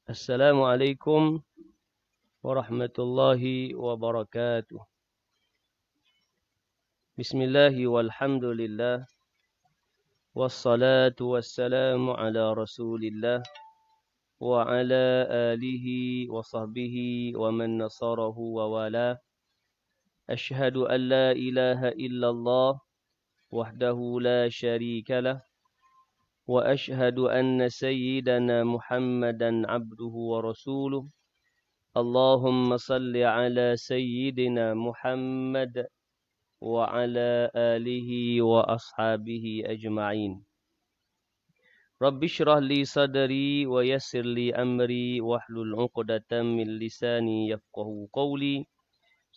Assalamualaikum warahmatullahi wabarakatuh. Bismillahi walhamdulillah. Wassalatu wassalamu ala rasulillah. Wa ala alihi wa sahbihi wa man nasarahu wa wala. Ashhadu an la ilaha illallah wahdahu la sharika lah. Wa ashhadu anna sayyidana Muhammadan abduhu wa rasuluh. Allahumma salli ala sayyidina Muhammad wa ala alihi wa ashabihi ajma'in. Rabbi shrah li sadri wa yassir li amri wahlul 'uqdatam min lisani yafqahu qawli.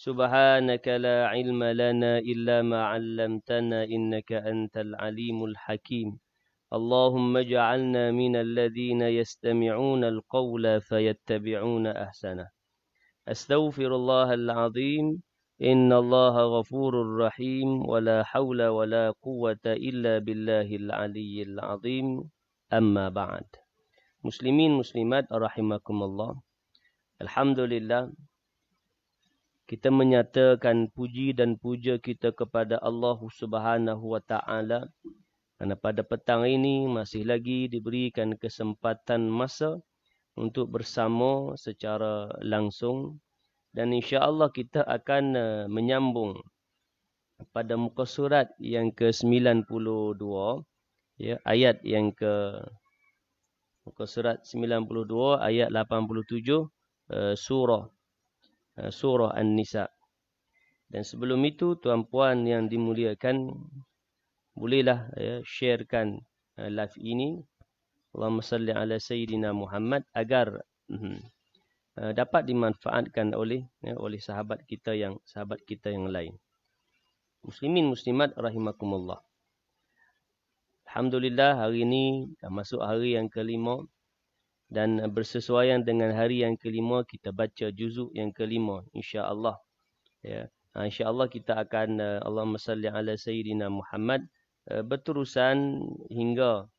Subhanaka la ilma lana illa ma 'allamtana innaka antal alimul hakim. Allahumma ij'alna minal ladzina yastami'una al-qawla fayattabi'una ahsana. Astaghfirullahal azim. Innallaha ghafurur rahim wa la haula wa la quwwata illa billahil aliyyil azim. Amma ba'd. Muslimin muslimat rahimakumullah. Alhamdulillah, kita menyatakan puji dan puja kita kepada Allah Subhanahu wa taala kerana pada petang ini masih lagi diberikan kesempatan masa untuk bersama secara langsung, dan insya-Allah kita akan menyambung pada muka surat yang ke-92, ya, ayat yang ke muka surat 92 ayat 87 surah An-Nisa. Dan sebelum itu, tuan-puan yang dimuliakan, bolehlah sharekan live ini. Allahumma salli ala sayyidina Muhammad agar dapat dimanfaatkan oleh sahabat kita yang lain. Muslimin muslimat rahimakumullah. Alhamdulillah, hari ini dah masuk hari yang kelima, dan bersesuaian dengan hari yang kelima kita baca juzuk yang kelima, insya-Allah. Ya, insya-Allah kita akan Allahumma salli ala sayyidina Muhammad berterusan hingga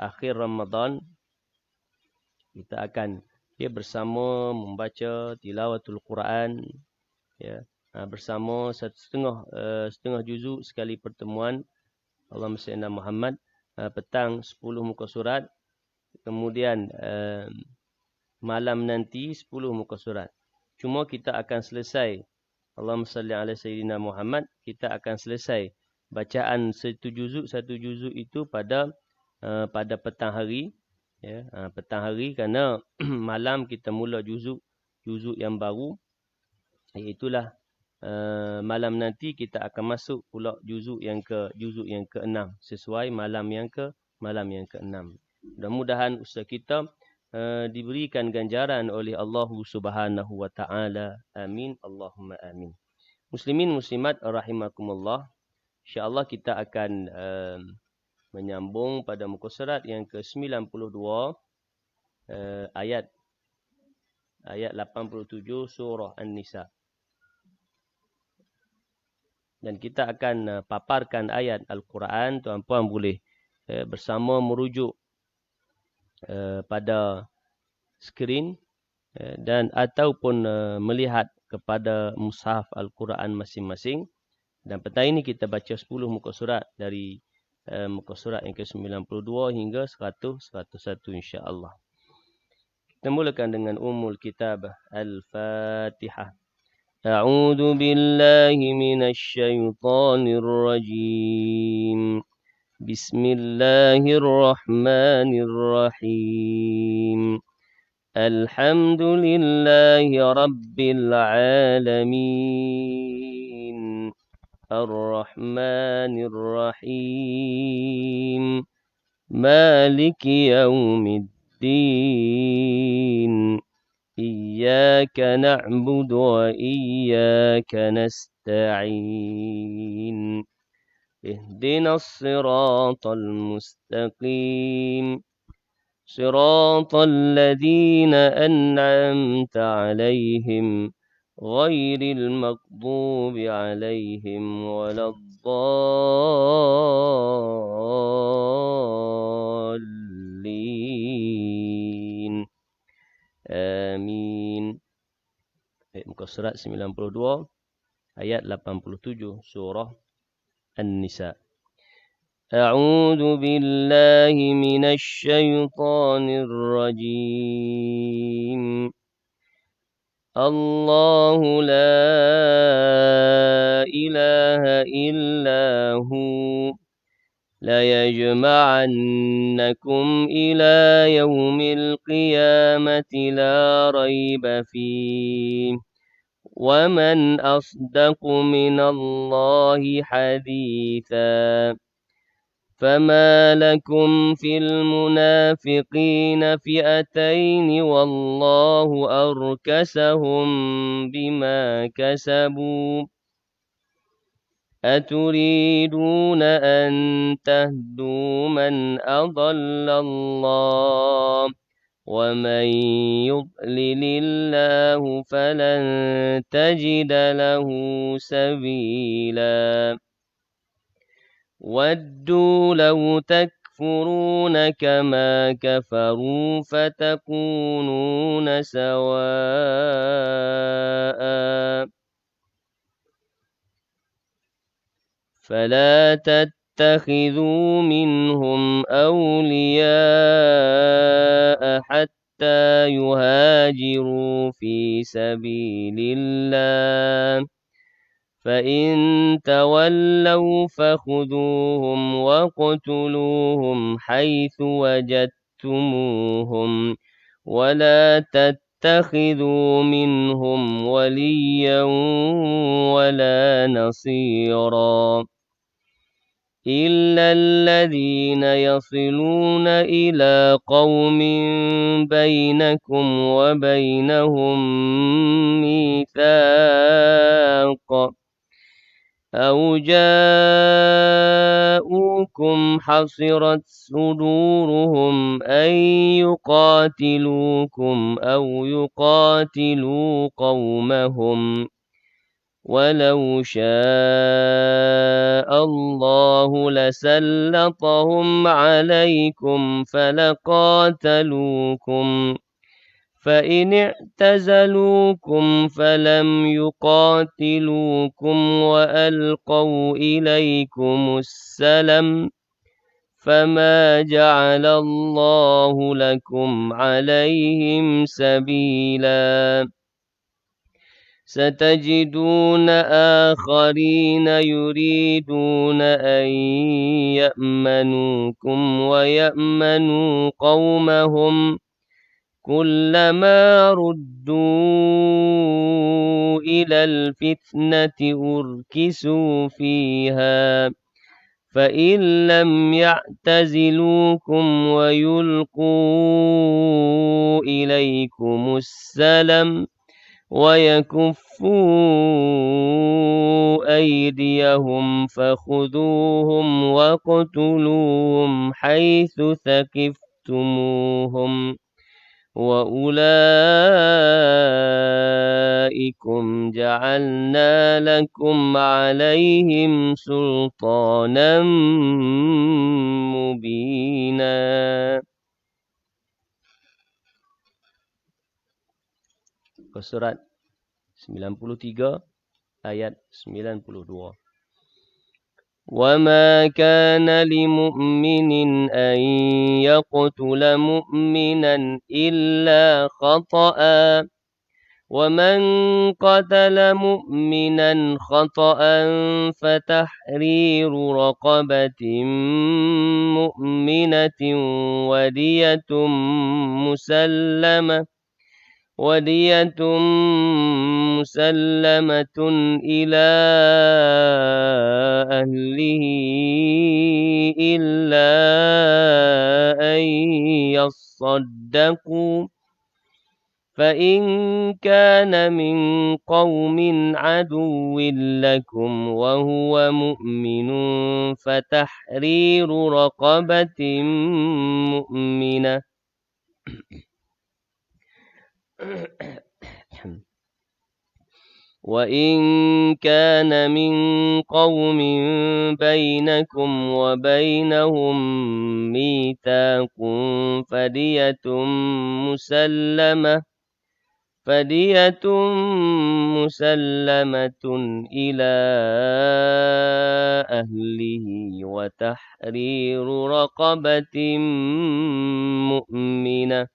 akhir Ramadan. Kita akan bersama membaca tilawatul Quran, bersama setengah juzuk sekali pertemuan. Allahumma salli ala Muhammad, petang 10 muka surat, kemudian malam nanti 10 muka surat. Cuma kita akan selesai Allahumma salli ala sayyidina Muhammad, kita akan selesai bacaan satu juzuk itu pada petang hari, petang hari, kerana malam kita mula juzuk yang baru, iaitulah malam nanti kita akan masuk pula juzuk yang ke-6 sesuai malam yang ke-6. Mudah-mudahan usaha kita diberikan ganjaran oleh Allah Subhanahu wa taala. Amin, Allahumma amin. Muslimin muslimat rahimakumullah. Insya-Allah kita akan menyambung pada muka surat yang ke-92 ayat 87 surah An-Nisa. Dan kita akan paparkan ayat Al-Quran. Tuan-puan boleh bersama merujuk pada skrin dan ataupun melihat kepada mushaf Al-Quran masing-masing. Dan petang ini kita baca 10 muka surat dari muka surat yang ke-92 hingga 101 insya-Allah. Kita mulakan dengan Ummul Kitab, Al-Fatihah. A'udzu billahi minasy syaithanir rajim. Bismillahirrahmanirrahim. Alhamdulillahi rabbil alamin. Ar-Rahmanir Rahim. Maliki yaumiddin. Iyyaka na'budu wa iyyaka nasta'in. Ihdinas siratal mustaqim. Siratal ladzina an'amta 'alaihim ghairil maghdubi 'alaihim waladdallin. Amin. Muka surat 92 ayat 87 surah An-Nisa. A'udzu billahi minasy syaithanir rajim. Allahu la ilaha illa hu la yajma'annakum ila yaumil qiyamati la raiba fihi wa man asdaqu minallahi haditha. فما لكم في المنافقين فئتين والله أركسهم بما كسبوا أتريدون أن تهدوا من أضل الله ومن يضلل الله فلن تجد له سبيلا ودوا لو تكفرون كما كفروا فتكونون سواء فلا تتخذوا منهم أولياء حتى يهاجروا في سبيل الله فإن تولوا فخذوهم وَاقْتُلُوهُمْ حيث وجدتموهم ولا تتخذوا منهم وليا ولا نصيرا إلا الذين يصلون إلى قوم بينكم وبينهم ميثاق أو جاءوكم حصرت صدورهم أن يقاتلوكم أو يقاتلوا قومهم ولو شاء الله لسلطهم عليكم فلقاتلوكم فإن اعتزلوكم فلم يقاتلوكم وألقوا إليكم السلم فما جعل الله لكم عليهم سبيلا ستجدون آخرين يريدون أن يأمنوكم ويأمنوا قومهم كلما ردوا إلى الفتنة أركسوا فيها فإن لم يعتزلوكم ويلقوا إليكم السلم ويكفوا أيديهم فخذوهم واقتلوهم حيث ثقفتموهم وأولئكم جعلنا لكم عليهم سلطانا مبينا. Surat 93 ayat 92. وما كان لمؤمن أن يقتل مؤمنا إلا خطأ ومن قتل مؤمنا خطأ فتحرير رقبة مؤمنة ودية مسلمة إلى أهله إلا أن يصدقوا فإن كان من قوم عدو لكم وهو مؤمن فتحرير رقبة مؤمنة وإن كان من قوم بينكم وبينهم ميثاق فدية مسلمة فدية مسلمة إلى أهله وتحرير رقبة مؤمنة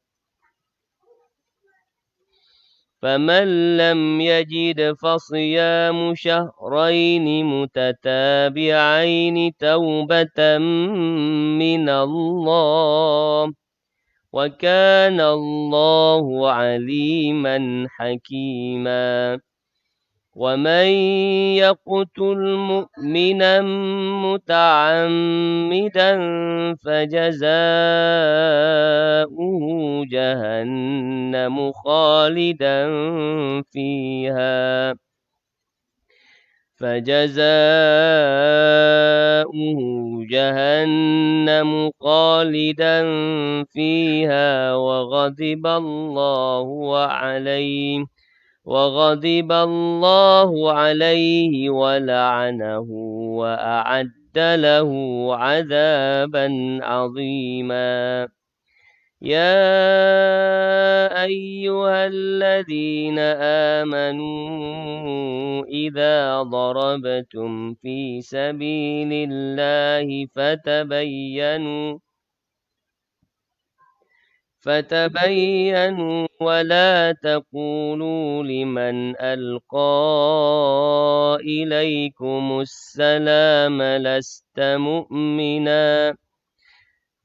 فمن لم يجد فصيام شهرين متتابعين توبة من الله وكان الله عليما حكيما ومن يقتل مؤمنا متعمدا فجزاؤه جهنم خالدا فيها وغضب الله عليه ولعنه وأعد له عذابا عظيما يا أيها الذين آمنوا إذا ضربتم في سبيل الله فتبينوا ولا تقولوا لمن ألقى إليكم السلام لست مؤمنا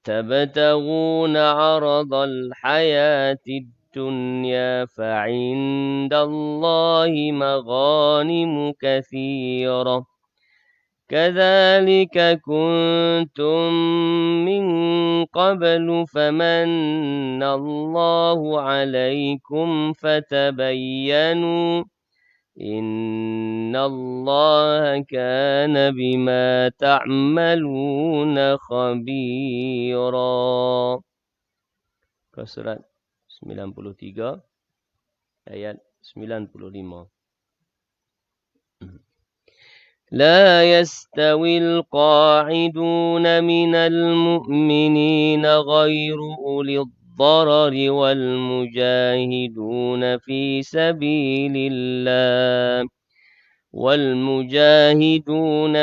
تبتغون عرض الحياة الدنيا فعند الله مغانم كثيرة كذلك كنتم من قبل فمن الله عليكم فتبينوا إن الله كان بما تعملون خبيرا. Surat 93 ayat 95. لا يستوي القاعدون من المؤمنين غير أولي الضرر والمجاهدون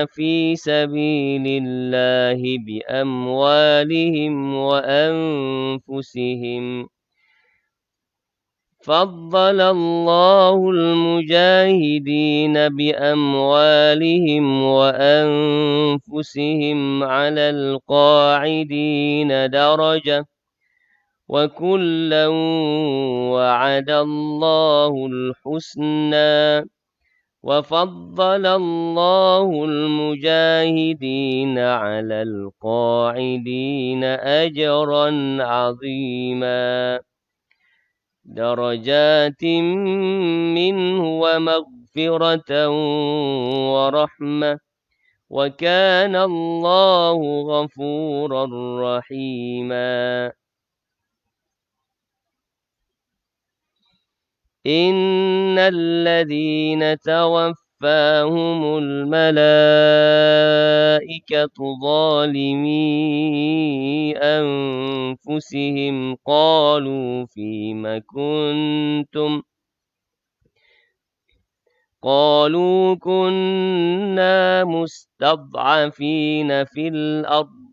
في سبيل الله بأموالهم وأنفسهم فضل الله المجاهدين بأموالهم وأنفسهم على القاعدين درجة وكلا وعد الله الحسنى وفضل الله المجاهدين على القاعدين أجرا عظيما درجات منه ومغفرة ورحمة وكان الله غفورا رحيما إن الذين توفاهم الملائكة ظالمي أنفسهم قالوا فيم كنتم قالوا كنا مستضعفين في الأرض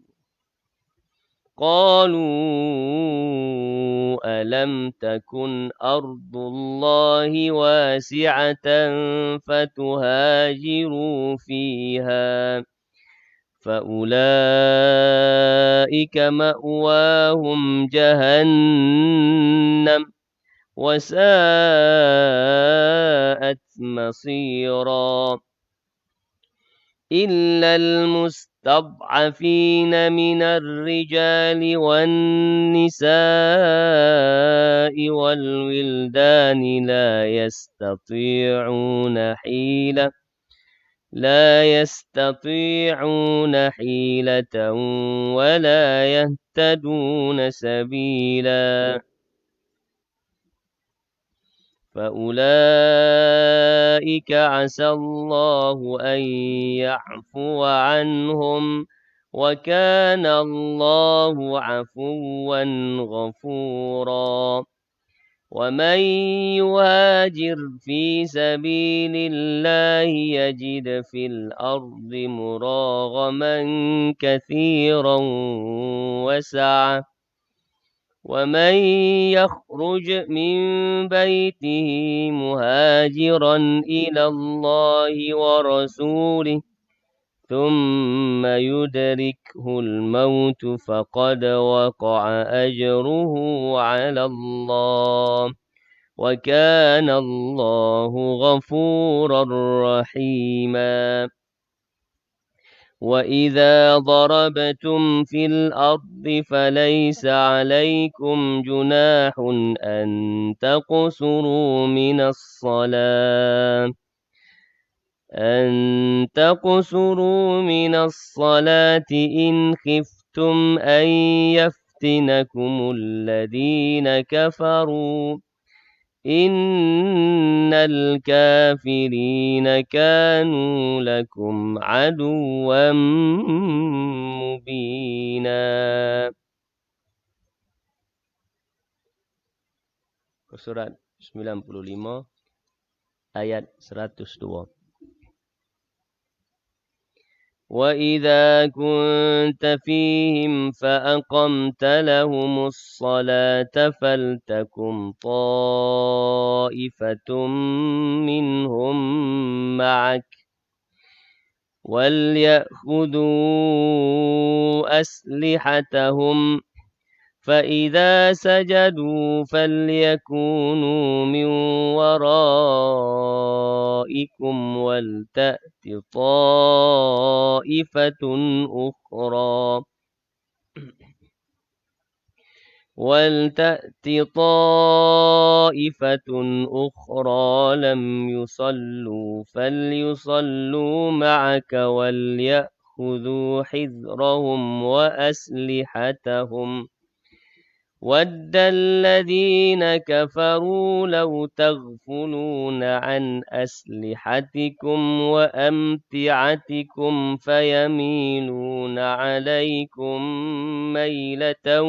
قالوا ألم تكن أرض الله واسعة فتهاجروا فيها فأولئك مأواهم جهنم وساءت مصيرا إلا المستضعفين من الرجال والنساء والولدان لا يستطيعون حيلة ولا يهتدون سبيلا فأولئك عسى الله أن يعفو عنهم وكان الله عفوا غفورا ومن يهاجر في سبيل الله يجد في الأرض مراغما كثيرا وسعة ومن يخرج من بيته مهاجرا إلى الله ورسوله ثم يدركه الموت فقد وقع أجره على الله وكان الله غفورا رحيما وإذا ضربتم في الأرض فليس عليكم جناح أن تقصروا من الصلاة إن خفتم أن يفتنكم الذين كفروا إن الكافرين كانوا لكم عدوا مبينا. Surat 95 ayat 102. وَإِذَا كُنْتَ فِيهِمْ فَأَقَمْتَ لَهُمُ الصَّلَاةَ فَلْتَقُمْ طَائِفَةٌ مِّنْهُمْ مَعَكَ وَلْيَأْخُذُوا أَسْلِحَتَهُمْ فَإِذَا سَجَدُوا فَلْيَكُونُوا مِنْ وَرَائِكُمْ وَلْتَأْتِ طَائِفَةٌ أُخْرَى لَمْ يُصَلُّوا فَلْيُصَلُّوا مَعَكَ وَلْيَأْخُذُوا حِذْرَهُمْ وَأَسْلِحَتَهُمْ وَدَّ الَّذِينَ كَفَرُوا لَوْ تَغْفُلُونَ عَنْ أَسْلِحَتِكُمْ وَأَمْتِعَتِكُمْ فَيَمِيلُونَ عَلَيْكُمْ مَيْلَةً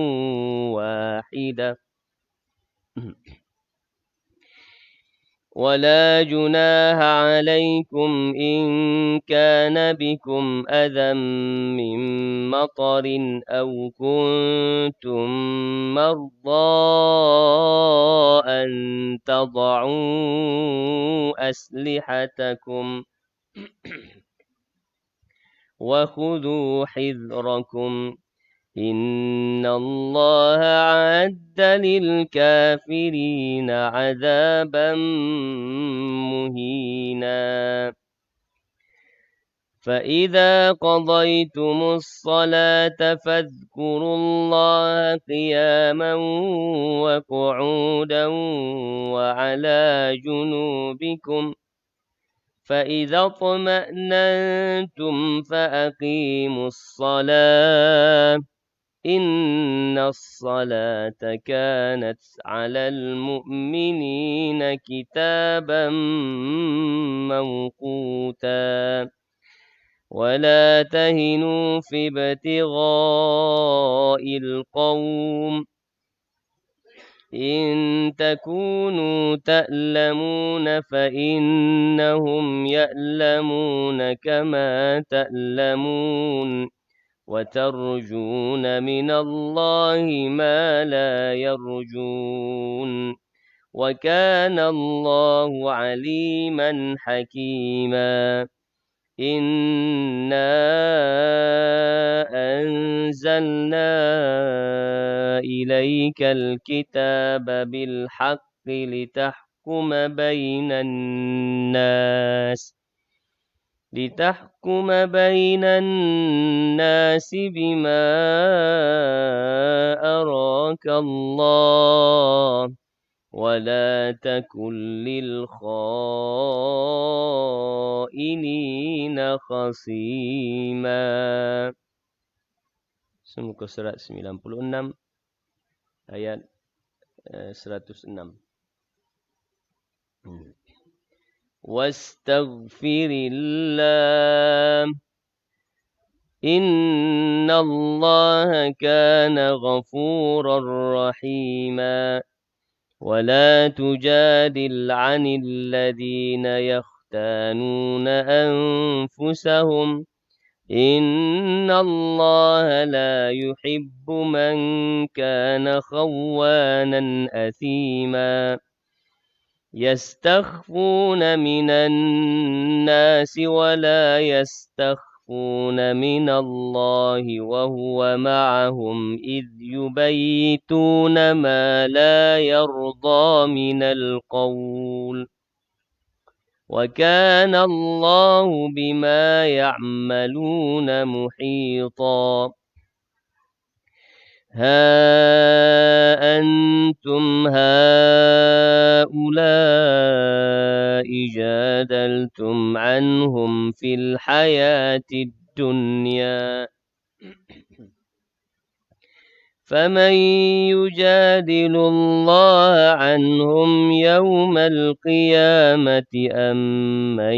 وَاحِدَةً وَلَا جُنَاحَ عَلَيْكُمْ إِن كَانَ بِكُمْ أَذًى مِّن مَّطَرٍ أَوْ كُنتُم مَّرْضَىٰ أَن تَضَعُوا أَسْلِحَتَكُمْ وَخُذُوا حِذْرَكُمْ إِنَّ اللَّهَ أَعَدَّ لِلْكَافِرِينَ عَذَابًا مُّهِينًا فَإِذَا قَضَيْتُمُ الصَّلَاةَ فاذْكُرُوا اللَّهَ قِيَامًا وَقُعُودًا وَعَلَى جُنُوبِكُمْ فَإِذَا اطْمَأْنَنتُمْ فَأَقِيمُوا الصَّلَاةَ إِنَّ الصَّلَاةَ كَانَتْ عَلَى الْمُؤْمِنِينَ كِتَابًا مَّوْقُوتًا وَلَا تَهِنُوا فِي ابْتِغَاءِ الْقَوْمِ إِن تَكُونُوا تَأْلَمُونَ فَإِنَّهُمْ يَأْلَمُونَ كَمَا تَأْلَمُونَ وَتَرْجُونَ مِنَ اللَّهِ مَا لَا يَرْجُونَ وَكَانَ اللَّهُ عَلِيمًا حَكِيمًا إِنَّا أَنزَلْنَا إِلَيْكَ الْكِتَابَ بِالْحَقِّ لِتَحْكُمَ بَيْنَ النَّاسِ بِمَا أَرَاكَ اللَّهُ وَلَا تَكُن لِّلْخَائِنِينَ خَصِيمًا. Muka surat 96 ayat 106. Wastaghfirillah innallaha kana ghafurar rahima. ولا تجادل عن الذين يختانون أنفسهم إن الله لا يحب من كان خوانا أثيما يستخفون من الناس ولا يستخفون من الله وهو معهم إذ يبيتون ما لا يرضى من القول وكان الله بما يعملون محيطا ها أنتم هؤلاء جادلتم عنهم في الحياة الدنيا فمن يجادل الله عنهم يوم القيامة أم من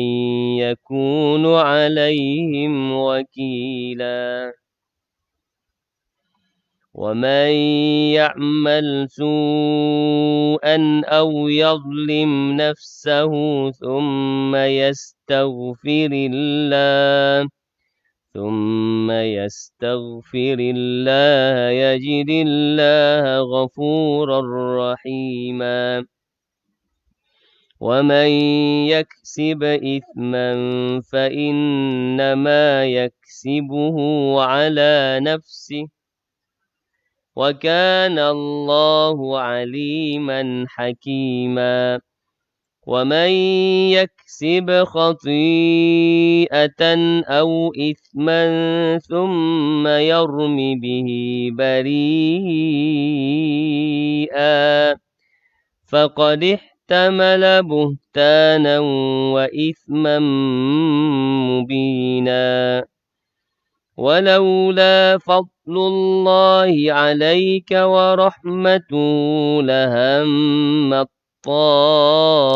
يكون عليهم وكيلا ومن يعمل سوءا أو يظلم نفسه ثم يستغفر الله يجد الله غفورا رحيما ومن يكسب إثما فإنما يكسبه على نفسه وكان الله عليما حكيما ومن يكسب خطيئة أو إثما ثم يرم به بريئا فقد احتمل بهتانا وإثما مبينا ولولا فضل الله عليك ورحمته لهمت طائفة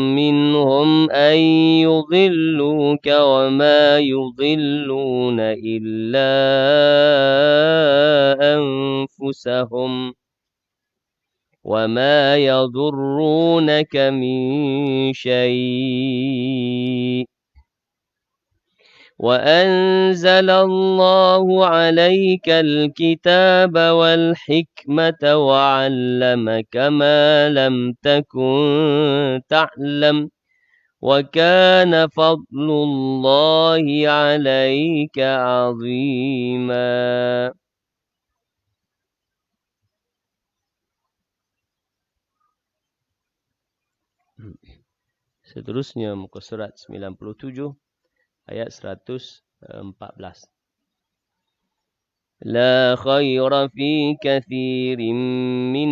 منهم أن يضلوك وما يضلون إلا أنفسهم وما يضرونك من شيء وأنزل الله عليك الكتاب والحكمة وعلمك ما لم تكن تعلم وكان فضل الله عليك عظيما. Seterusnya muka surat 97 ayat 114. لا خير في كثير من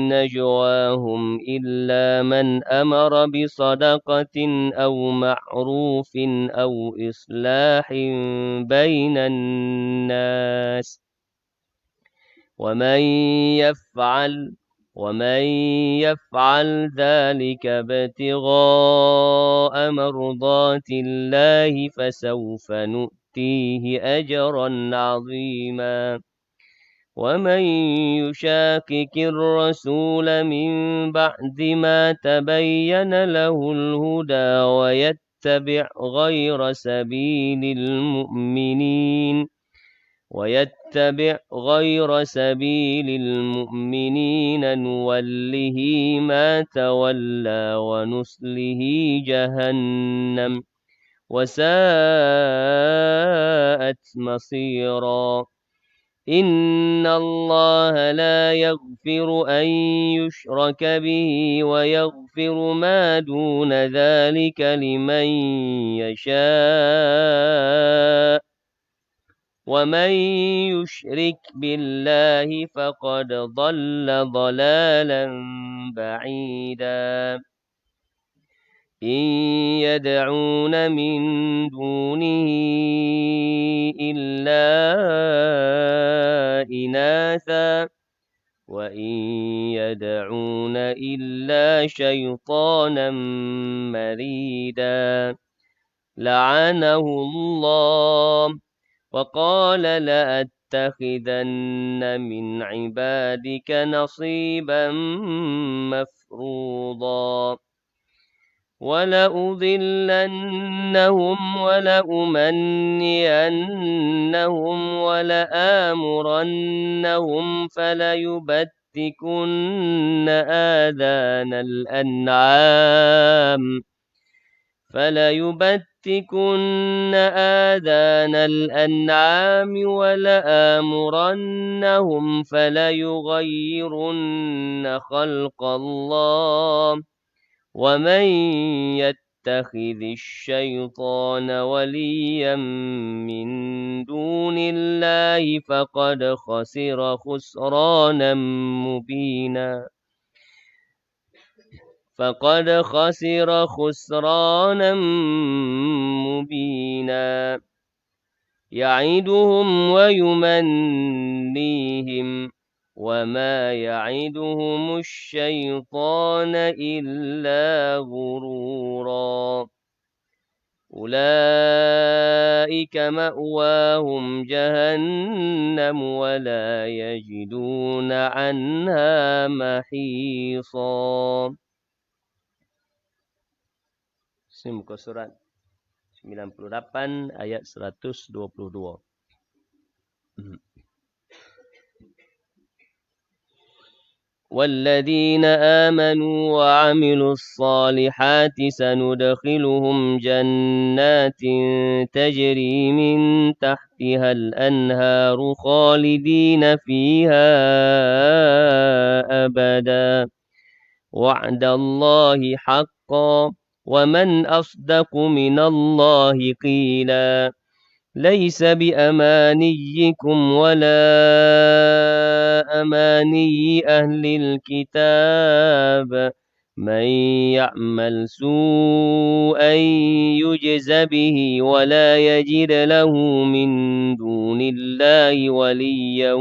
نجواهم إلا من أمر بصدقة أو معروف أو إصلاح بين الناس ومن يفعل ذلك ابتغاء مرضات الله فسوف نؤتيه أجرا عظيما ومن يشاقق الرسول من بعد ما تبين له الهدى ويتبع غير سبيل المؤمنين نوله ما تولى ونصله جهنم وساءت مصيرا إن الله لا يغفر أن يشرك به ويغفر ما دون ذلك لمن يشاء ومن يشرك بالله فقد ضل ضلالا بعيدا إن يدعون من دونه إلا إناثا وإن يدعون إلا شيطانا مريدا لعنه الله وقال لأتخذن من عبادك نصيبا مفروضا ولأضلنهم ولأمنينهم ولآمرنهم فليبتكن آذان الأنعام ولآمرنهم فليغيرن خلق الله ومن يتخذ الشيطان وليا من دون الله فقد خسر خسرانا مبينا يعدهم ويمنيهم وما يعدهم الشيطان إلا غرورا أولئك مأواهم جهنم ولا يجدون عنها محيصا. Muka surat 98 ayat 122. والذين آمنوا وعملوا الصالحات سندخلهم جنات تجري من تحتها الأنهار خالدين فيها أبدا وعد الله حقا ومن أصدق من الله قيلا ليس بأمانيكم ولا أماني أهل الكتاب من يعمل سوءا يجز به ولا يجد له من دون الله وليا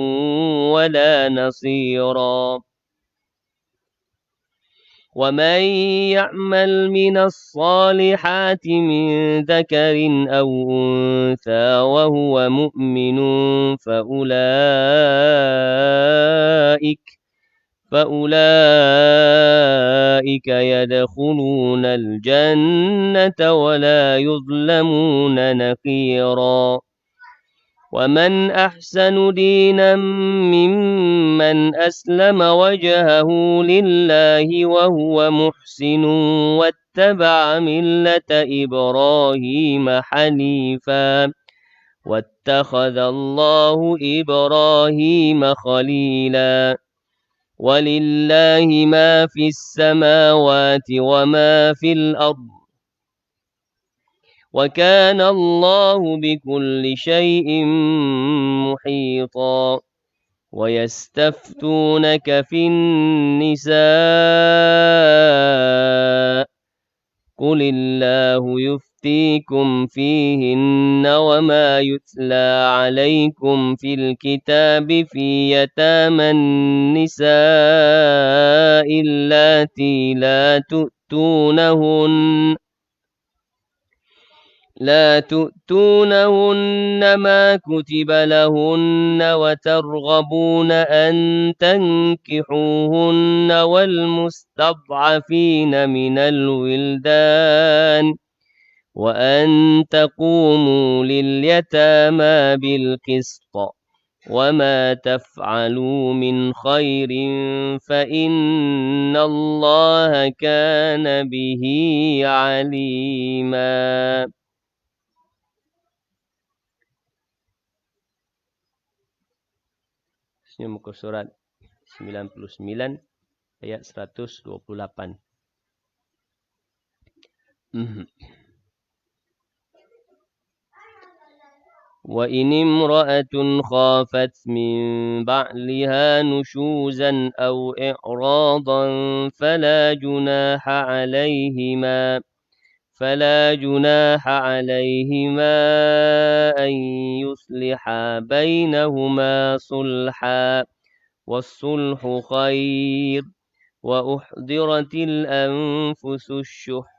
ولا نصيرا ومن يعمل من الصالحات من ذكر أو أنثى وهو مؤمن فأولئك يدخلون الجنة ولا يظلمون نقيرا ومن أحسن دينا ممن أسلم وجهه لله وهو محسن واتبع ملة إبراهيم حنيفا واتخذ الله إبراهيم خليلا ولله ما في السماوات وما في الأرض وكان الله بكل شيء محيطا ويستفتونك في النساء قل الله يفتيكم فيهن وما يتلى عليكم في الكتاب في يتامى النساء اللاتي لا تؤتونهن ما كتب لهن وترغبون أن تنكحوهن والمستضعفين من الولدان وأن تقوموا لليتامى بالقسط وما تفعلوا من خير فإن الله كان به عليما. Muka surat 99 ayat 128. وإن امرأة خافت من بعلها نشوزا أو إعراضا فلا جناح عليهما أن يصلحا بينهما صلحا والصلح خير وأحضرت الأنفس الشح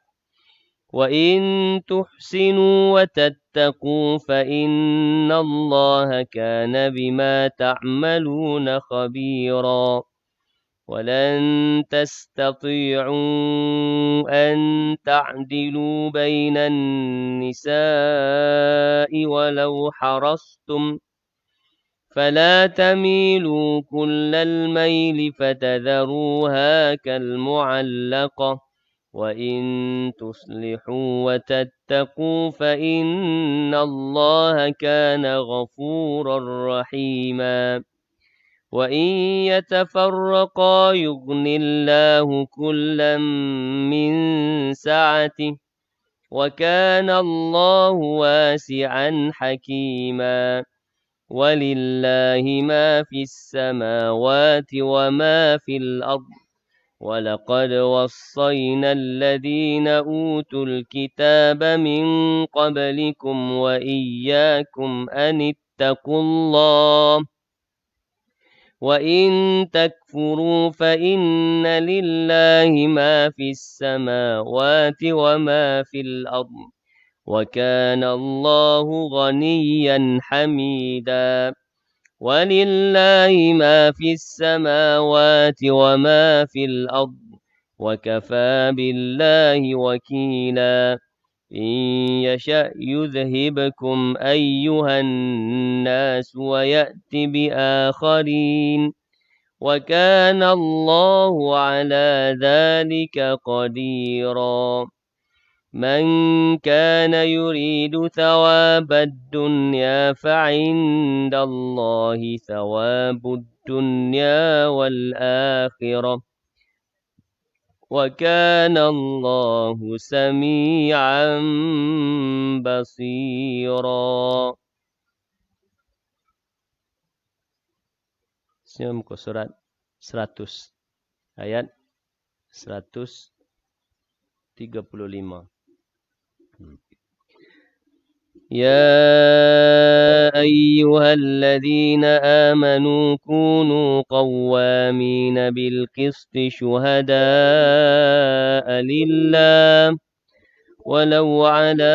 وإن تحسنوا وتتقوا فإن الله كان بما تعملون خبيرا ولن تستطيعوا أن تعدلوا بين النساء ولو حرصتم فلا تميلوا كل الميل فتذروها كالمعلقة وإن تصلحوا وتتقوا فإن الله كان غفورا رحيما وإن يتفرقا يغن الله كلا من سعته وكان الله واسعا حكيما ولله ما في السماوات وما في الأرض ولقد وصينا الذين أوتوا الكتاب من قبلكم وإياكم أن اتقوا الله وإن تكفروا فإن لله ما في السماوات وما في الأرض وكان الله غنيا حميدا ولله ما في السماوات وما في الأرض وكفى بالله وكيلا إن يشأ يذهبكم أيها الناس ويأت بآخرين وكان الله على ذلك قديرا من كان يريد ثواب الدنيا فعند الله ثواب الدنيا والآخرة وكان الله سميعا بصيرا. Muka surat 100 ayat 135. يا أيها الذين آمنوا كونوا قوامين بالقسط شهداء لله ولو على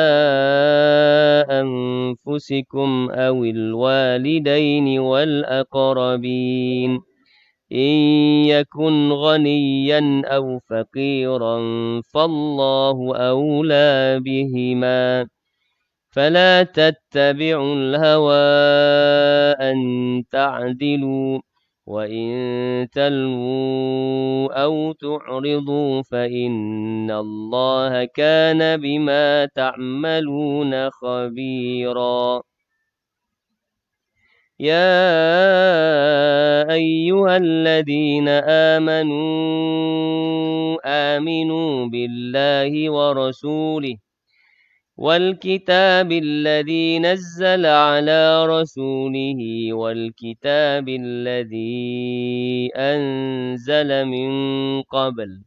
أنفسكم أو الوالدين والأقربين إن يكن غنيا أو فقيرا فالله أولى بهما فلا تتبعوا الهوى أن تعدلوا وإن تلووا أو تعرضوا فإن الله كان بما تعملون خبيرا يا أيها الذين آمنوا بالله ورسوله والكتاب الذي نزل على رسوله والكتاب الذي أنزل من قبل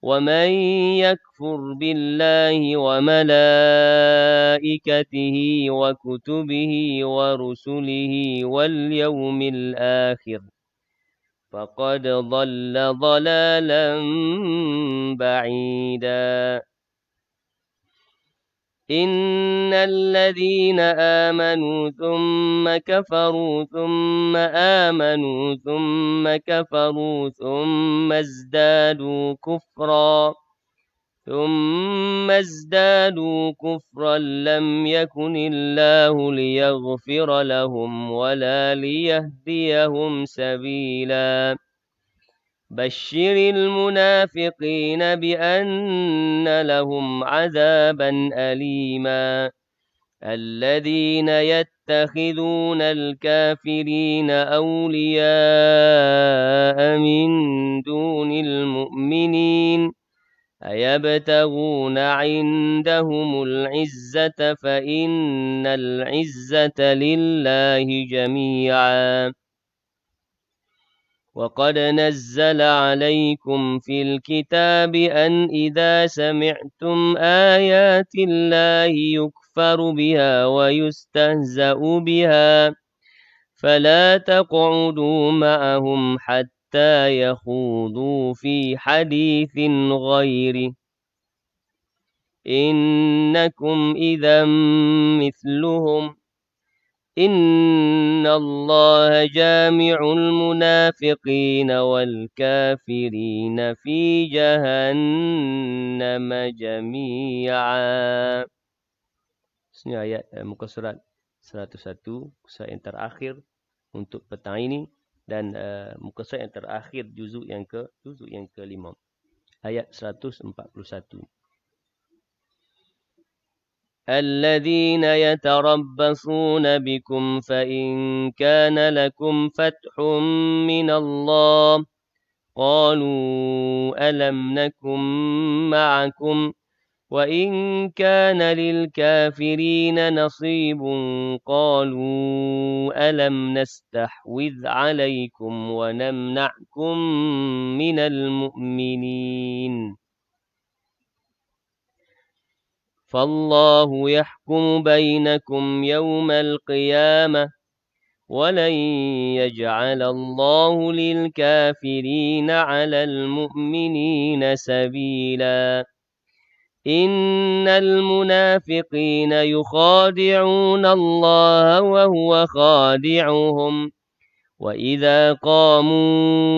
ومن يكفر بالله وملائكته وكتبه ورسله واليوم الآخر فقد ضل ضلالا بعيدا إن الذين آمنوا ثم كفروا ثم آمنوا ثم كفروا ثم ازدادوا كفرا لم يكن الله ليغفر لهم ولا ليهديهم سبيلا بشر المنافقين بأن لهم عذابا أليما الذين يتخذون الكافرين أولياء من دون المؤمنين أيبتغون عندهم العزة فإن العزة لله جميعا وقد نزل عليكم في الكتاب أن إذا سمعتم آيات الله يكفر بها ويستهزأ بها فلا تقعدوا معهم حتى يخوضوا في حديث غيره إنكم إذا مثلهم إن الله جامع المنافقين والكافرين في جهنم جميعا. Ini ayat muka surat 101, surat yang terakhir untuk petang ini, dan muka surat yang terakhir juzuk yang ke-5. Ayat 141. الذين يتربصون بكم فإن كان لكم فتح من الله قالوا ألم نكن معكم وإن كان للكافرين نصيب قالوا ألم نستحوذ عليكم ونمنعكم من المؤمنين فالله يحكم بينكم يوم القيامة ولن يجعل الله للكافرين على المؤمنين سبيلا إن المنافقين يخادعون الله وهو خادعهم وإذا قاموا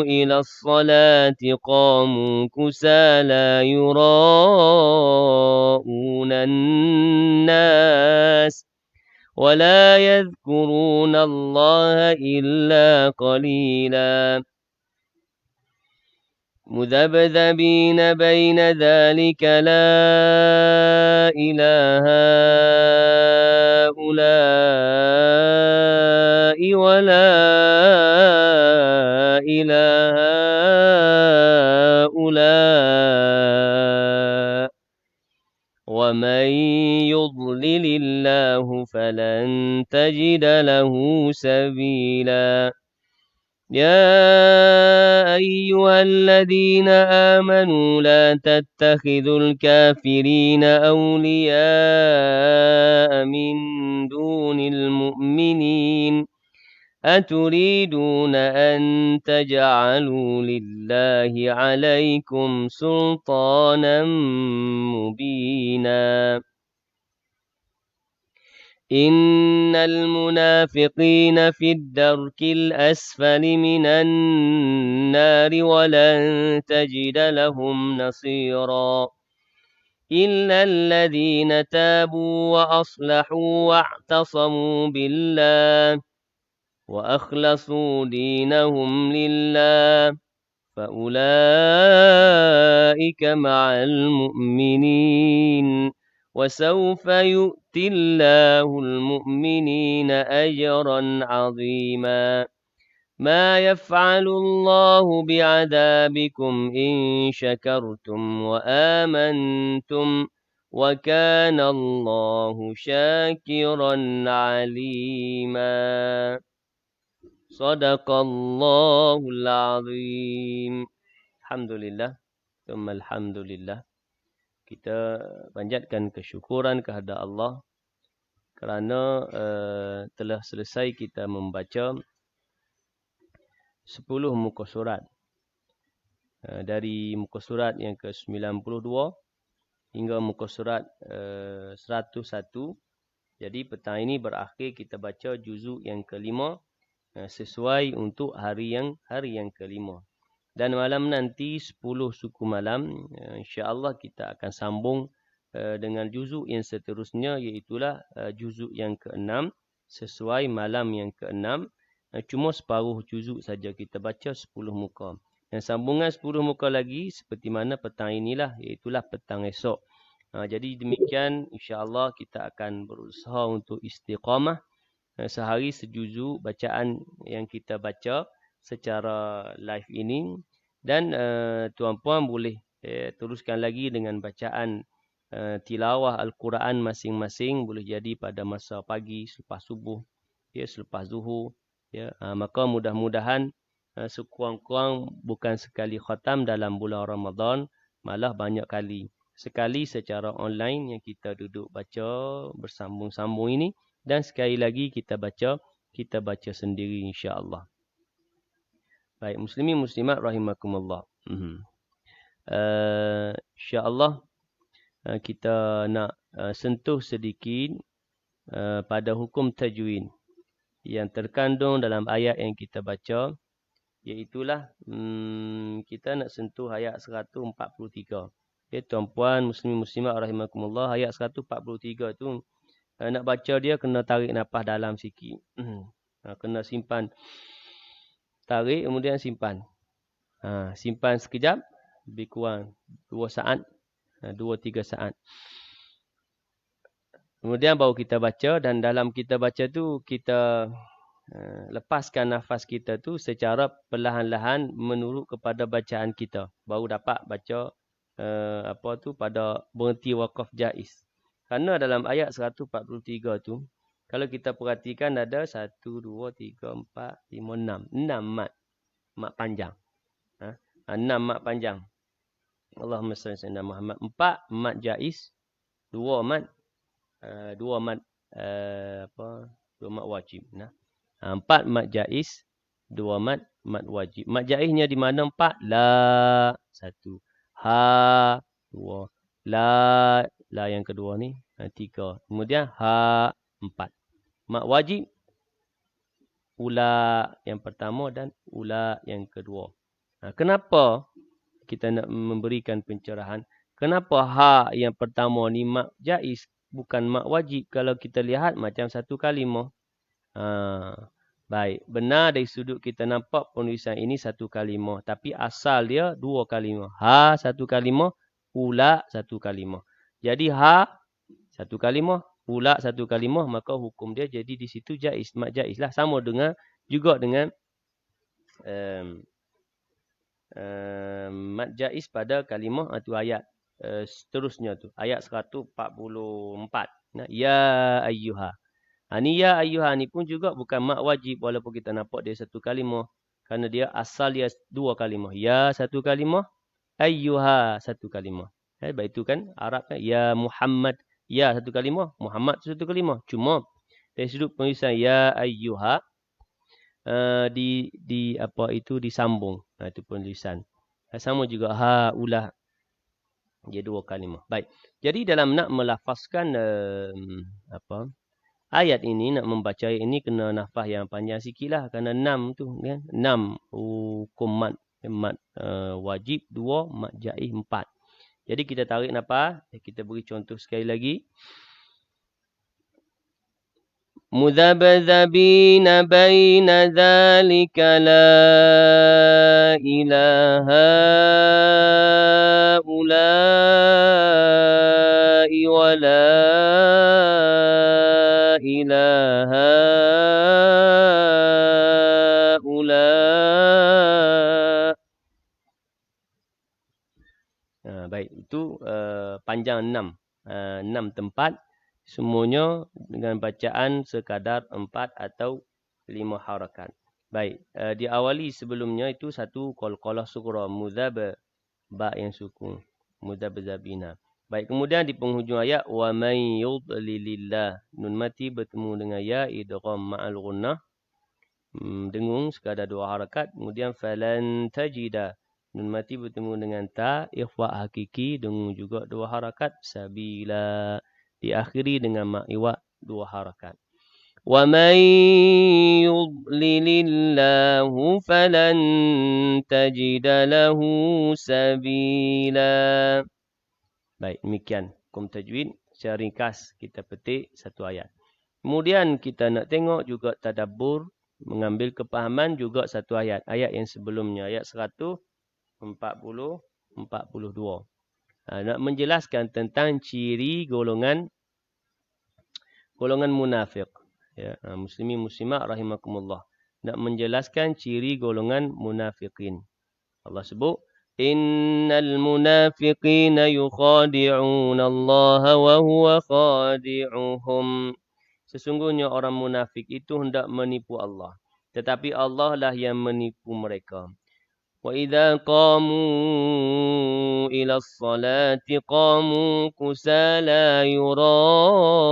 إلى الصلاة قاموا كسالى يراءون الناس ولا يذكرون الله إلا قليلا مذبذبين بين ذلك لا إله هؤلاء ولا إله هؤلاء ومن يضلل الله فلن تجد له سبيلا يا أيها الذين آمنوا لا تتخذوا الكافرين أولياء من دون المؤمنين أتريدون أن تجعلوا لله عليكم سلطانا مبينا إن المنافقين في الدرك الأسفل من النار ولن تجد لهم نصيرا إلا الذين تابوا وأصلحوا واعتصموا بالله وأخلصوا دينهم لله فأولئك مع المؤمنين وسوف يؤتي الله المؤمنين أجرا عظيما ما يفعل الله بعذابكم إن شكرتم وآمنتم وكان الله شاكرا عليما صدق الله العظيم. Alhamdulillah, thumma alhamdulillah. Kita panjatkan kesyukuran kehadap Allah kerana telah selesai kita membaca 10 muka surat. Dari muka surat yang ke-92 hingga muka surat 101. Jadi petang ini berakhir kita baca juzuk yang ke-5 sesuai untuk hari yang ke-5. Dan malam nanti 10 suku malam insya-Allah kita akan sambung dengan juzuk yang seterusnya, iaitulah juzuk yang ke-6 sesuai malam yang ke-6. Cuma separuh juzuk saja kita baca 10 muka. Dan sambungan 10 muka lagi seperti mana petang inilah, iaitulah petang esok. Jadi demikian insya-Allah kita akan berusaha untuk istiqamah sehari sejuzuk bacaan yang kita baca secara live ini, dan tuan-puan boleh teruskan lagi dengan bacaan tilawah Al-Quran masing-masing, boleh jadi pada masa pagi selepas subuh, selepas zuhur, maka mudah-mudahan sekurang-kurang bukan sekali khatam dalam bulan Ramadan, malah banyak kali. Sekali secara online yang kita duduk baca bersambung-sambung ini, dan sekali lagi kita baca sendiri insya-Allah. Baik, muslimin muslimat rahimakumullah. Insya-Allah kita nak sentuh sedikit pada hukum tajwid yang terkandung dalam ayat yang kita baca, iaitulah kita nak sentuh ayat 143. Okay, tuan-puan muslimin-muslimat rahimakumullah, ayat 143 tu nak baca dia kena tarik nafas dalam sikit. Kena simpan. Tarik kemudian simpan. Simpan sekejap, lebih kurang 2 saat, 2-3 saat. Kemudian baru kita baca, dan dalam kita baca tu kita lepaskan nafas kita tu secara perlahan-lahan menurut kepada bacaan kita. Baru dapat baca pada berhenti wakaf jaiz. Kerana dalam ayat 143 tu, kalau kita perhatikan ada 1, 2, 3, 4, 5, 6. 6 mat. Mat panjang. 6 mat panjang. Allahumma salli ala Muhammad. 4 mat jaiz. 2 mat. 2 mat 2 mat wajib. 4 mat jaiz. 2 mat wajib. Mat jaiznya di mana 4? La. 1. Ha. 2. La yang kedua ni. 3. Kemudian ha. 4. Mat wajib. Ula yang pertama dan ula yang kedua. Kenapa kita nak memberikan pencerahan? Kenapa ha yang pertama ni mat jaiz bukan mat wajib? Kalau kita lihat macam satu kalimah. Baik, benar dari sudut kita nampak penulisan ini satu kalimah, tapi asal dia 2 kalimah. Ha satu kalimah, ula satu kalimah. Jadi ha satu kalimah, ula satu kalimah, maka hukum dia jadi di situ jaiz, mat jaiz lah. Sama dengan juga dengan mat jaiz pada kalimah atau ayat seterusnya tu, ayat 144. Ya ayyuha. Ni ya ayyuha ni pun juga bukan mat wajib walaupun kita nampak dia satu kalimah, kerana dia asal dia 2 kalimah. Ya satu kalimah, ayyuha satu kalimah. Baik itu kan Arab kan, ya Muhammad, ya satu kalimah, Muhammad satu kalimah. Cuma dari sudut penulisan ya ayyuha disambung. Itu penulisan. Sama juga ha ulah, dia 2 kalimah. Baik. Jadi dalam nak melafazkan ayat ini, nak membaca ayat ini kena nafas yang panjang sikitlah, kerana 6 tu kan. 6 hukum mat wajib, 2 mat jaiz, 4. Jadi kita tarik nafas, kita beri contoh sekali lagi. Mudhabdhabina baina dhalika la ilaha ulai wa la ilaha ula. Baik, itu panjang 6 tempat. Semuanya dengan bacaan sekadar 4 atau 5 harakat. Baik, diawali sebelumnya itu satu qalqalah sughra, mudhab, ba yang sukun, mudhabdhabina. Baik, kemudian di penghujung ayat wa may yudlilillah, nun mati bertemu dengan ya idgham ma'al ghunnah, dengung sekadar 2 harakat. Kemudian falan tajida, nun mati bertemu dengan ta ikhfa hakiki, dengung juga 2 harakat. Sabila, diakhiri dengan mak iwak 2 harakat. Wa may yudlilillahu falan tajida lahu sabila. Baik, demikian hukum tajwid. Secara ringkas kita petik satu ayat. Kemudian kita nak tengok juga tadabbur, mengambil kepahaman juga satu ayat. Ayat yang sebelumnya, ayat 142. Nak menjelaskan tentang ciri golongan munafik. Ya, muslimin muslimat rahimakumullah. Nak menjelaskan ciri golongan munafikin. Allah sebut, innal munafiqina yukhadi'una Allah wa huwa khadi'uhum. Sesungguhnya orang munafik itu hendak menipu Allah, tetapi Allah lah yang menipu mereka. وَإِذَا قَامُوا إِلَى الصَّلَاةِ قَامُوا كُسَالَى يُرَاءُونَ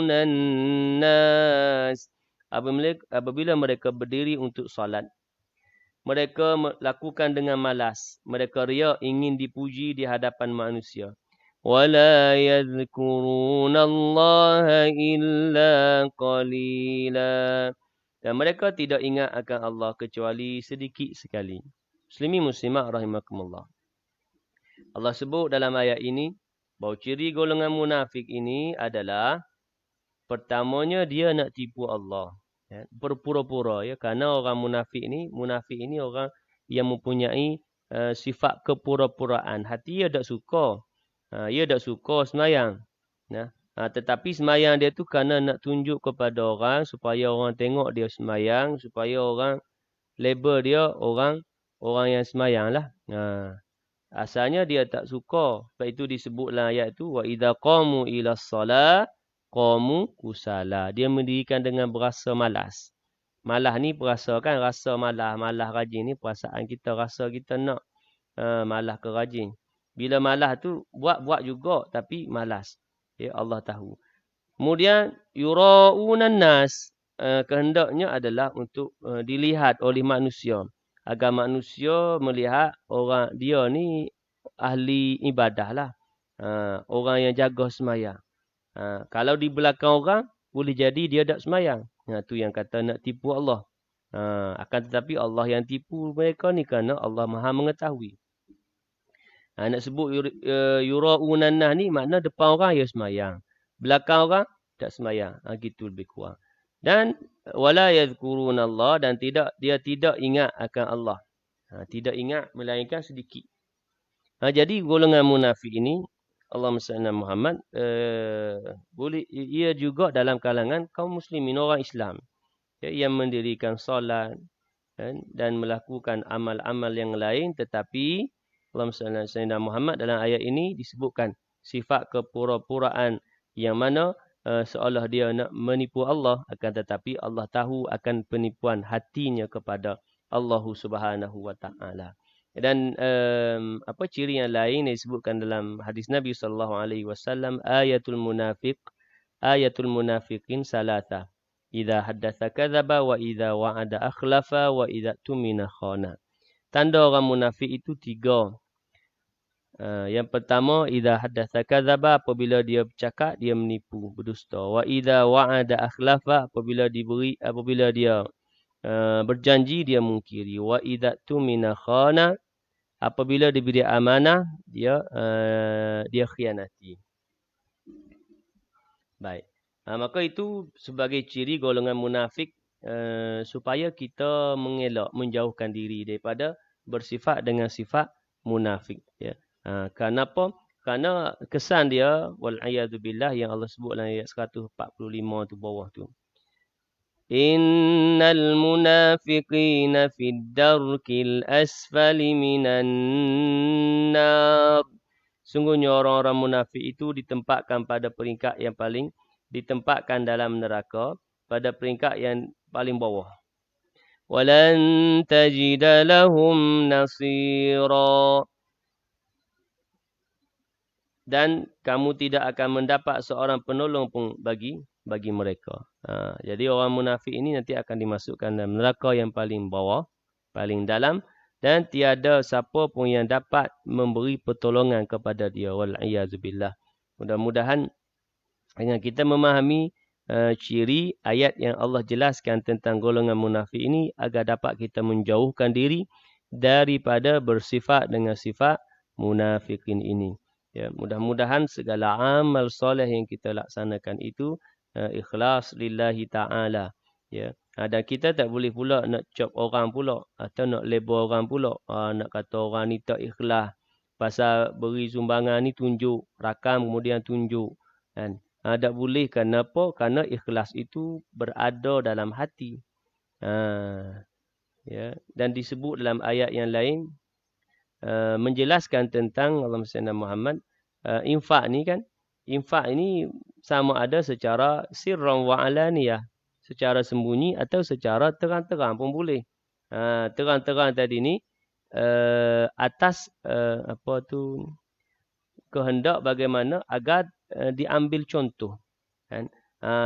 النَّاسَ. Apabila mereka berdiri untuk salat, mereka lakukan dengan malas. Mereka riak ingin dipuji di hadapan manusia. ولا يذكرون الله إلا قليلا. Dan mereka tidak ingat akan Allah kecuali sedikit sekali. Muslimin muslimat rahimakumullah. Allah sebut dalam ayat ini bahawa ciri golongan munafik ini adalah pertamanya dia nak tipu Allah. Ya, berpura-pura ya, kerana orang munafik ini orang yang mempunyai sifat kepura-puraan. Hati dia tak suka. Dia tak suka semayang. Nah, tetapi semayang dia tu kerana nak tunjuk kepada orang supaya orang tengok dia semayang, supaya orang label dia orang yang semayang lah. Asalnya dia tak suka. Sebab itu disebutlah ayat tu wa idza qamu ila shalah qamu kusala. Dia mendirikan dengan berasa malas. Malas ni perasa kan, rasa malas rajin ni perasaan kita, rasa kita nak malas ke rajin. Bila malas tu buat juga tapi malas. Ya Allah tahu. Kemudian yuraunan nas, kehendaknya adalah untuk dilihat oleh manusia. Agar manusia melihat orang dia ni ahli ibadah lah. Orang yang jaga semayang. Kalau di belakang orang, boleh jadi dia tak semayang. Tu yang kata nak tipu Allah. Akan tetapi Allah yang tipu mereka ni kerana Allah Maha mengetahui. Nak sebut yura'unan nah ni makna depan orang ya semayang. Belakang orang tak semayang. Gitu lebih kurang. Dan wala yadhkuruna Allah, dan dia tidak ingat akan Allah. Tidak ingat melainkan sedikit. Jadi golongan munafik ini Allahumma salli ala Muhammad boleh ia juga dalam kalangan kaum muslimin, orang Islam yang mendirikan solat dan melakukan amal-amal yang lain, tetapi Allahumma salli ala Muhammad dalam ayat ini disebutkan sifat kepura-puraan yang mana seolah dia nak menipu Allah, akan tetapi Allah tahu akan penipuan hatinya kepada Allah Subhanahu wa taala. Dan ciri yang lain yang disebutkan dalam hadis Nabi sallallahu alaihi wasallam, ayatul munafiqin salatah. Idza haddatsa kadzaba wa idza wa'ada akhlafa wa idza tumina khana. Tanda orang munafik itu 3. Yang pertama, idza haddatsa kadzaba, apabila dia bercakap dia menipu, berdusta. Wa idza wa'ada akhlafa, apabila dia berjanji dia mungkiri. Wa idza tumina khana, apabila diberi amanah dia khianati. Baik. Maka itu sebagai ciri golongan munafik, supaya kita menjauhkan diri daripada bersifat dengan sifat munafik, ya. Kenapa? Kerana kesan dia wal-a'yadzubillah yang Allah sebut dalam ayat 145 tu bawah tu. Innal munafiqina fid darkil asfali minan nar. Sungguhnya orang-orang munafik itu ditempatkan pada peringkat yang paling, ditempatkan dalam neraka pada peringkat yang paling bawah. Walan tajida lahum nasira. Dan kamu tidak akan mendapat seorang penolong pun bagi mereka. Jadi orang munafik ini nanti akan dimasukkan dalam neraka yang paling bawah, paling dalam, dan tiada siapa pun yang dapat memberi pertolongan kepada dia. Wal-a'yadzubillah. Mudah-mudahan dengan kita memahami ciri ayat yang Allah jelaskan tentang golongan munafik ini, agar dapat kita menjauhkan diri daripada bersifat dengan sifat munafikin ini. Ya, mudah-mudahan segala amal soleh yang kita laksanakan itu ikhlas lillahi ta'ala. Ya. Dan kita tak boleh pula nak cop orang pula, atau nak label orang pula. Nak kata orang ni tak ikhlas. Pasal beri sumbangan ni tunjuk, rakam kemudian tunjuk. Kan? Tak boleh, kenapa? Kerana ikhlas itu berada dalam hati. Ya. Dan disebut dalam ayat yang lain, menjelaskan tentang Allahumma salli ala Muhammad, infak ni kan, infak ini sama ada secara sirran wa alaniyah, secara sembunyi atau secara terang-terang pun boleh. Terang-terang tadi ni atas kehendak bagaimana agar diambil contoh, kan,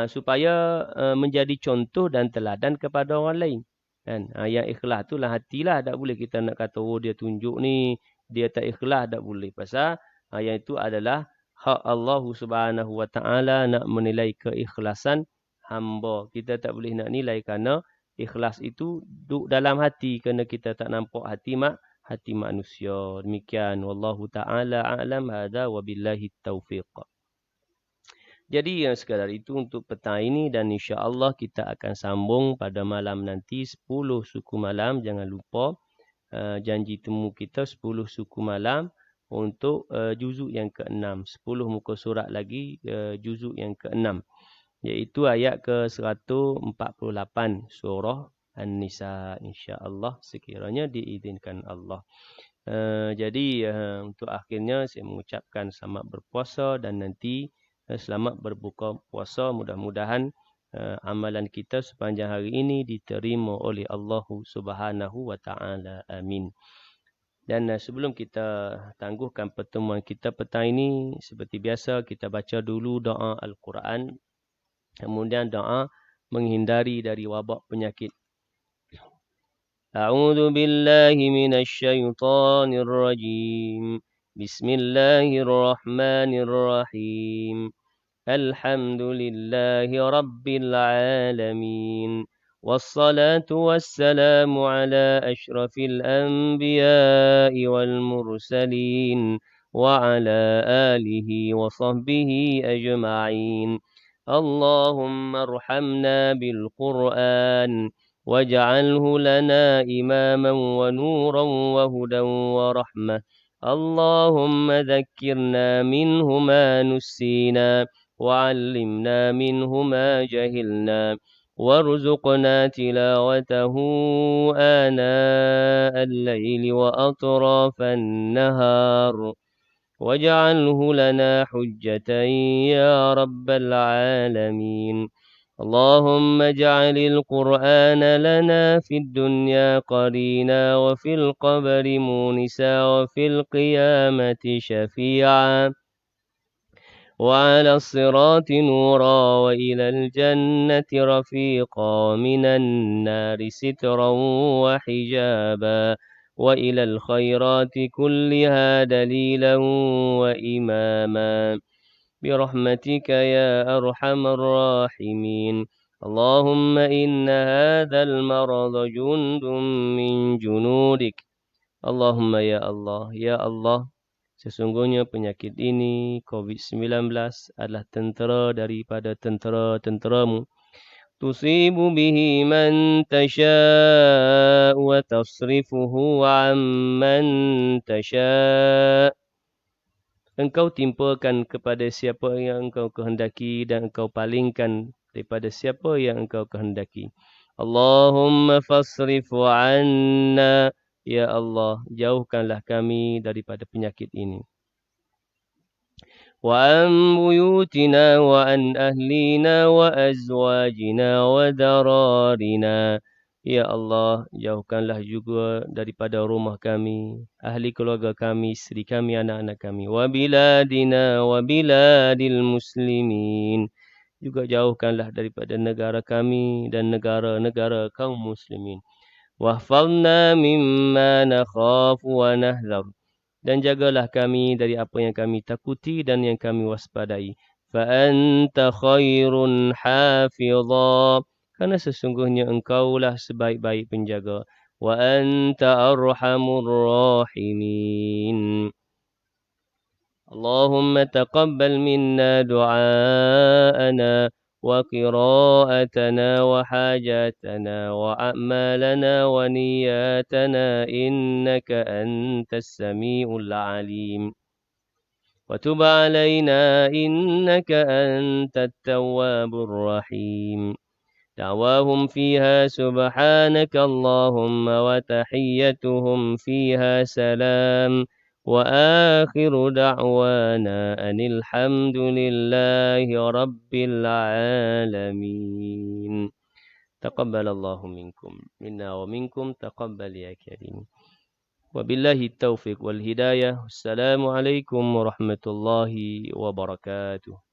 supaya menjadi contoh dan teladan kepada orang lain. Kan? Yang ikhlas tu lah hatilah. Tak boleh kita nak kata dia tunjuk ni, dia tak ikhlas, tak boleh. Pasal yang itu adalah hak Allah Subhanahu wa taala nak menilai keikhlasan hamba. Kita tak boleh nak nilai kerana ikhlas itu duduk dalam hati, kerana kita tak nampak hati manusia. Demikian wallahu taala a'lam. Hadza wabillahi taufiq. Jadi yang sekadar itu untuk petang ini, dan insya-Allah kita akan sambung pada malam nanti 10 suku malam. Jangan lupa janji temu kita 10 suku malam untuk juzuk yang ke-6. 10 muka surat lagi juzuk yang ke-6, iaitu ayat ke-148 surah An-Nisa, insya-Allah sekiranya diizinkan Allah. Jadi untuk akhirnya saya mengucapkan selamat berpuasa dan nanti selamat berbuka puasa. Mudah-mudahan amalan kita sepanjang hari ini diterima oleh Allah Subhanahu wa taala. Amin. Dan sebelum kita tangguhkan pertemuan kita petang ini, seperti biasa kita baca dulu doa Al-Quran, kemudian doa menghindari dari wabak penyakit. A'udzu billahi minasy syaithanir rajim. Bismillahirrahmanirrahim. Alhamdulillahi rabbil alamin. والصلاة والسلام على أشرف الأنبياء والمرسلين وعلى آله وصحبه أجمعين. اللهم ارحمنا بالقرآن واجعله لنا إماما ونورا وهدى ورحمة. اللهم ذكرنا منه ما نسينا وعلمنا منه ما جهلنا وارزقنا تلاوته آناء الليل وأطراف النهار واجعله لنا حجة يا رب العالمين. اللهم اجعل القرآن لنا في الدنيا قرينا وفي القبر مونسا وفي القيامة شفيعا وعلى الصراط نورا وإلى الجنة رفيقا من النار سترا وحجابا وإلى الخيرات كلها دليلا وإماما برحمتك يا أرحم الراحمين. اللهم إن هذا المرض جند من جنودك. اللهم ya Allah, sesungguhnya penyakit ini COVID-19 adalah tentera daripada tentera-tenteramu. Tusibu bihi man tasha' wa tasrifuhu amman tasha'. Engkau timpakan kepada siapa yang engkau kehendaki dan engkau palingkan daripada siapa yang engkau kehendaki. Allahumma fasrifu anna. Ya Allah, jauhkanlah kami daripada penyakit ini. Wa an buyutina wa an ahlina wa azwajina wa dararina. Ya Allah, jauhkanlah juga daripada rumah kami, ahli keluarga kami, isteri kami, anak-anak kami. Wa biladina wa biladil muslimin. Juga jauhkanlah daripada negara kami dan negara-negara kaum muslimin. Wahfazna mimma nakhafu wa nahdhar. Dan jagalah kami dari apa yang kami takuti dan yang kami waspadai. Fa anta khairun hafidha. Karena sesungguhnya engkaulah sebaik-baik penjaga. Wa anta arhamur rahimin. Allahumma taqabbal minna du'aana وقراءتنا وحاجاتنا وأعمالنا ونياتنا إنك أنت السميع العليم وتب علينا إنك أنت التواب الرحيم. دعواهم فيها سبحانك اللهم وتحيتهم فيها سلام وآخر دعوانا أن الحمد لله رب العالمين. تقبل الله منكم منا ومنكم تقبل يا كريم. وبالله التوفيق والهداية. السلام عليكم ورحمة الله وبركاته.